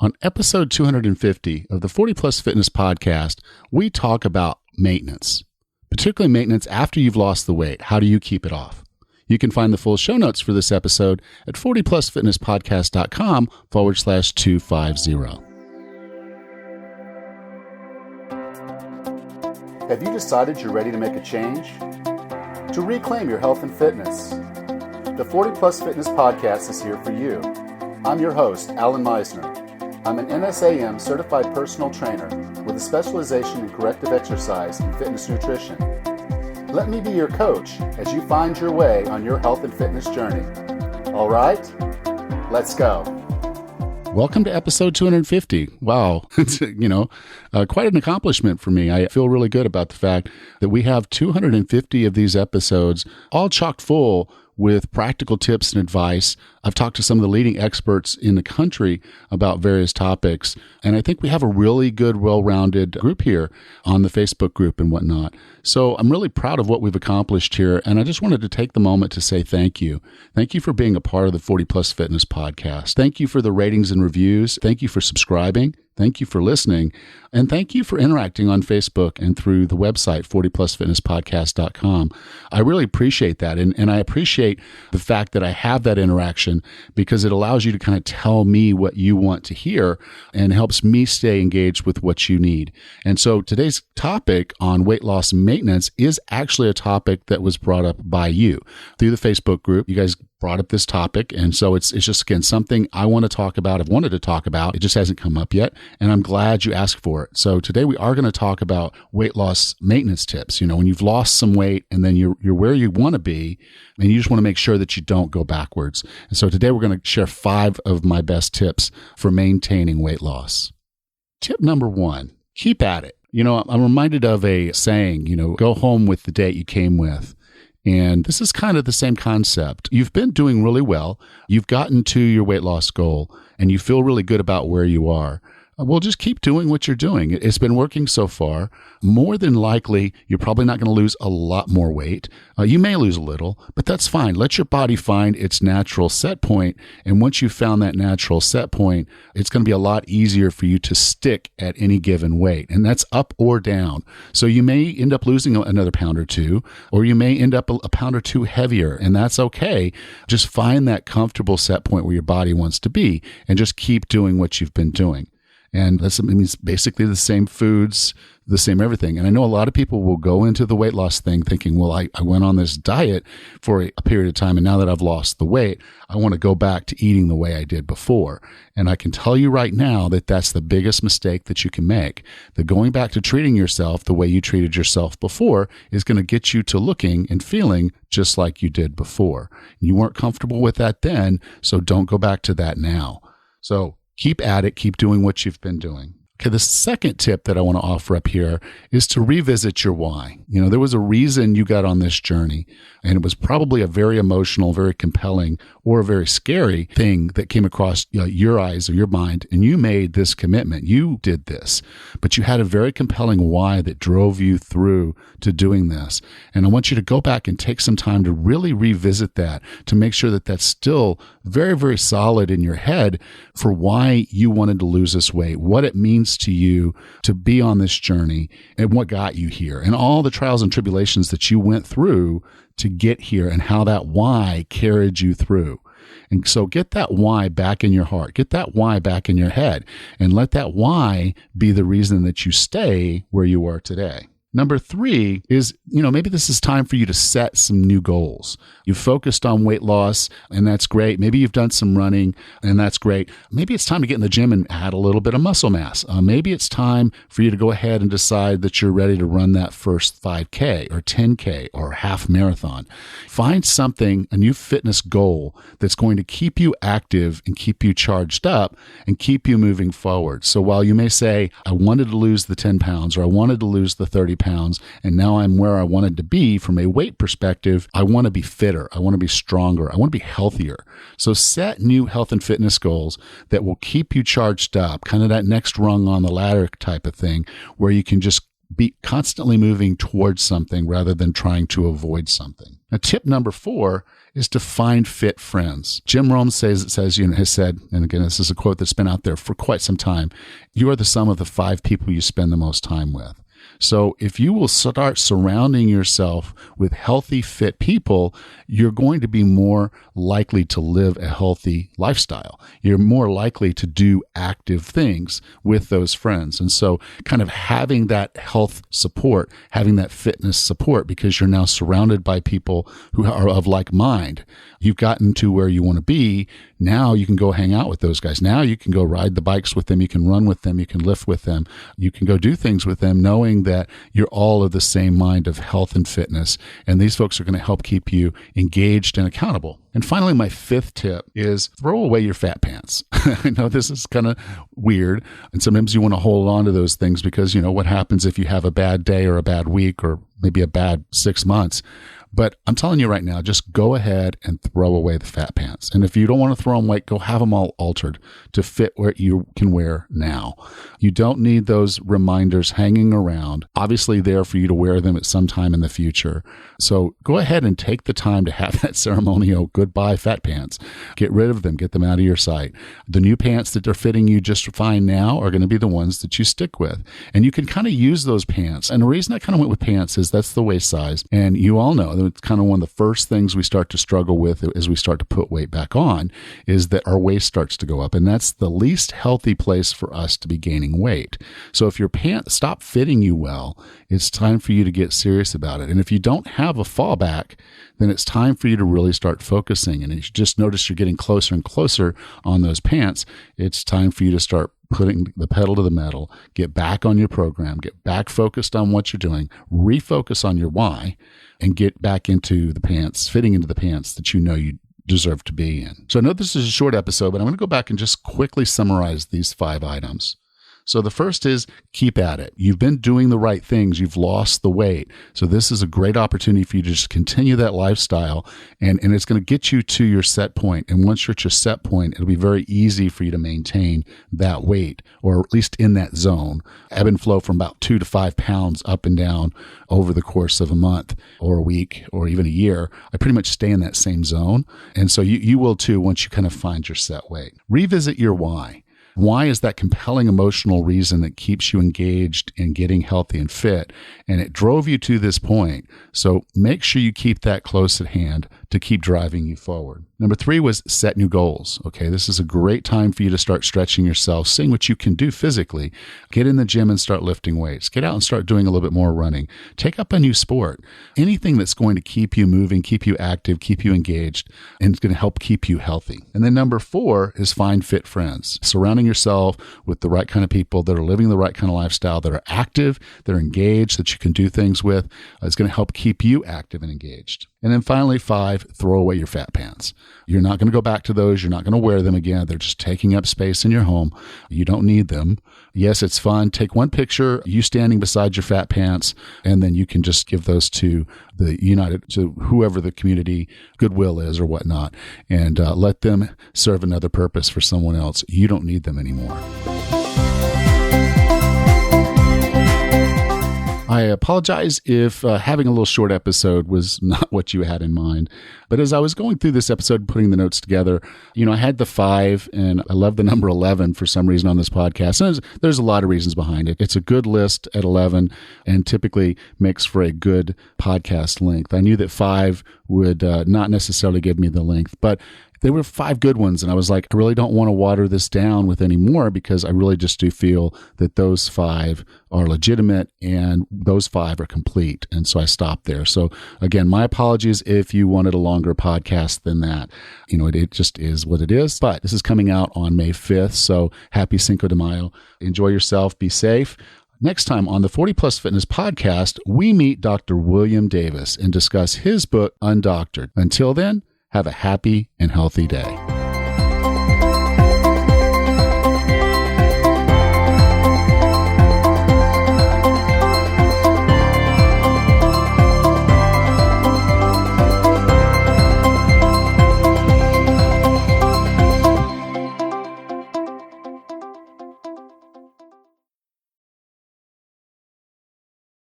On episode 250 of the 40 Plus Fitness Podcast, we talk about maintenance, particularly maintenance after you've lost the weight. How do you keep it off? You can find the full show notes for this episode at 40plusfitnesspodcast.com/250. Have you decided you're ready to make a change? To reclaim your health and fitness? The 40 Plus Fitness Podcast is here for you. I'm your host, Alan Meisner. I'm an NSAM certified personal trainer with a specialization in corrective exercise and fitness nutrition. Let me be your coach as you find your way on your health and fitness journey. All right, let's go. Welcome to episode 250. Wow, it's quite an accomplishment for me. I feel really good about the fact that we have 250 of these episodes, all chock full with practical tips and advice. I've talked to some of the leading experts in the country about various topics, and I think we have a really good, well-rounded group here on the Facebook group and whatnot. So I'm really proud of what we've accomplished here, and I just wanted to take the moment to say thank you. Thank you for being a part of the 40 Plus Fitness Podcast. Thank you for the ratings and reviews. Thank you for subscribing. Thank you for listening, and thank you for interacting on Facebook and through the website, 40plusfitnesspodcast.com. I really appreciate that, and I appreciate the fact that I have that interaction because it allows you to kind of tell me what you want to hear and helps me stay engaged with what you need. And so today's topic on weight loss maintenance is actually a topic that was brought up by you through the Facebook group. You guys brought up this topic, and so it's just, again, something I want to talk about. I've wanted to talk about. It just hasn't come up yet, and I'm glad you asked for it. So today we are going to talk about weight loss maintenance tips. You know, when you've lost some weight and then you're where you want to be, and you just want to make sure that you don't go backwards. And so today we're going to share 5 of my best tips for maintaining weight loss. Tip number 1, keep at it. You know, I'm reminded of a saying, go home with the date you came with. And this is kind of the same concept. You've been doing really well. You've gotten to your weight loss goal and you feel really good about where you are. Well, just keep doing what you're doing. It's been working so far. More than likely, you're probably not going to lose a lot more weight. You may lose a little, but that's fine. Let your body find its natural set point. And once you've found that natural set point, it's going to be a lot easier for you to stick at any given weight. And that's up or down. So you may end up losing another pound or two, or you may end up a pound or two heavier. And that's okay. Just find that comfortable set point where your body wants to be and just keep doing what you've been doing. And that means basically the same foods, the same everything. And I know a lot of people will go into the weight loss thing thinking, well, I went on this diet for a period of time, and now that I've lost the weight, I want to go back to eating the way I did before. And I can tell you right now that that's the biggest mistake that you can make. That going back to treating yourself the way you treated yourself before is going to get you to looking and feeling just like you did before. You weren't comfortable with that then, so don't go back to that now. So keep at it. Keep doing what you've been doing. Okay, the second tip that I want to offer up here is to revisit your why. There was a reason you got on this journey, and it was probably a very emotional, very compelling, or a very scary thing that came across your eyes or your mind, and you made this commitment. You did this, but you had a very compelling why that drove you through to doing this. And I want you to go back and take some time to really revisit that, to make sure that that's still very, very solid in your head for why you wanted to lose this weight, what it means to you to be on this journey, and what got you here, and all the trials and tribulations that you went through to get here, and how that why carried you through. And so get that why back in your heart, get that why back in your head, and let that why be the reason that you stay where you are today. Number 3 is, maybe this is time for you to set some new goals. You've focused on weight loss, and that's great. Maybe you've done some running, and that's great. Maybe it's time to get in the gym and add a little bit of muscle mass. Maybe it's time for you to go ahead and decide that you're ready to run that first 5K or 10K or half marathon. Find something, a new fitness goal that's going to keep you active and keep you charged up and keep you moving forward. So while you may say, I wanted to lose the 10 pounds or I wanted to lose the 30 pounds, and now I'm where I wanted to be from a weight perspective, I want to be fitter. I want to be stronger. I want to be healthier. So set new health and fitness goals that will keep you charged up, kind of that next rung on the ladder type of thing, where you can just be constantly moving towards something rather than trying to avoid something. Now, tip number 4 is to find fit friends. Jim Rohn has said, and again, this is a quote that's been out there for quite some time, you are the sum of the 5 people you spend the most time with. So if you will start surrounding yourself with healthy, fit people, you're going to be more likely to live a healthy lifestyle. You're more likely to do active things with those friends. And so kind of having that health support, having that fitness support, because you're now surrounded by people who are of like mind. You've gotten to where you want to be. Now you can go hang out with those guys. Now you can go ride the bikes with them. You can run with them. You can lift with them. You can go do things with them, knowing that you're all of the same mind of health and fitness. And these folks are going to help keep you engaged and accountable. And finally, my 5th tip is throw away your fat pants. I know this is kind of weird. And sometimes you want to hold on to those things because, what happens if you have a bad day or a bad week or maybe a bad 6 months. But I'm telling you right now, just go ahead and throw away the fat pants. And if you don't want to throw them away, go have them all altered to fit what you can wear now. You don't need those reminders hanging around, obviously there for you to wear them at some time in the future. So go ahead and take the time to have that ceremonial goodbye fat pants. Get rid of them. Get them out of your sight. The new pants that are fitting you just fine now are going to be the ones that you stick with. And you can kind of use those pants. And the reason I kind of went with pants is that's the waist size. And you all know it's kind of one of the first things we start to struggle with as we start to put weight back on is that our waist starts to go up. And that's the least healthy place for us to be gaining weight. So if your pants stop fitting you well, it's time for you to get serious about it. And if you don't have a fallback, then it's time for you to really start focusing. And if you just notice you're getting closer and closer on those pants, it's time for you to start putting the pedal to the metal, get back on your program, get back focused on what you're doing, refocus on your why, and get back into the pants, fitting into the pants that you know you deserve to be in. So I know this is a short episode, but I'm going to go back and just quickly summarize these 5 items. So the first is keep at it. You've been doing the right things. You've lost the weight. So this is a great opportunity for you to just continue that lifestyle, and it's going to get you to your set point. And once you're at your set point, it'll be very easy for you to maintain that weight, or at least in that zone. Ebb and flow from about 2 to 5 pounds up and down over the course of a month or a week or even a year. I pretty much stay in that same zone. And so you will too once you kind of find your set weight. Revisit your why. Why is that compelling emotional reason that keeps you engaged in getting healthy and fit? And it drove you to this point. So make sure you keep that close at hand to keep driving you forward. Number 3 was set new goals. Okay, this is a great time for you to start stretching yourself, seeing what you can do physically. Get in the gym and start lifting weights. Get out and start doing a little bit more running. Take up a new sport. Anything that's going to keep you moving, keep you active, keep you engaged, and it's going to help keep you healthy. And then number 4 is find fit friends. Surrounding yourself with the right kind of people that are living the right kind of lifestyle, that are active, that are engaged, that you can do things with. It's going to help keep you active and engaged. And then finally, 5, throw away your fat pants. You're not going to go back to those. You're not going to wear them again. They're just taking up space in your home. You don't need them. Yes, it's fun. Take one picture, you standing beside your fat pants, and then you can just give those to to whoever the community goodwill is or whatnot, and let them serve another purpose for someone else. You don't need them anymore. I apologize if having a little short episode was not what you had in mind. But as I was going through this episode, putting the notes together, I had the 5, and I love the number 11 for some reason on this podcast. And there's a lot of reasons behind it. It's a good list at 11 and typically makes for a good podcast length. I knew that 5 would not necessarily give me the length, but there were 5 good ones, and I was like, I really don't want to water this down with any more because I really just do feel that those 5 are legitimate and those 5 are complete. And so I stopped there. So again, my apologies if you wanted a longer podcast than that. It just is what it is. But this is coming out on May 5th, so happy Cinco de Mayo. Enjoy yourself. Be safe. Next time on the 40 Plus Fitness Podcast, we meet Dr. William Davis and discuss his book, Undoctored. Until then, have a happy and healthy day.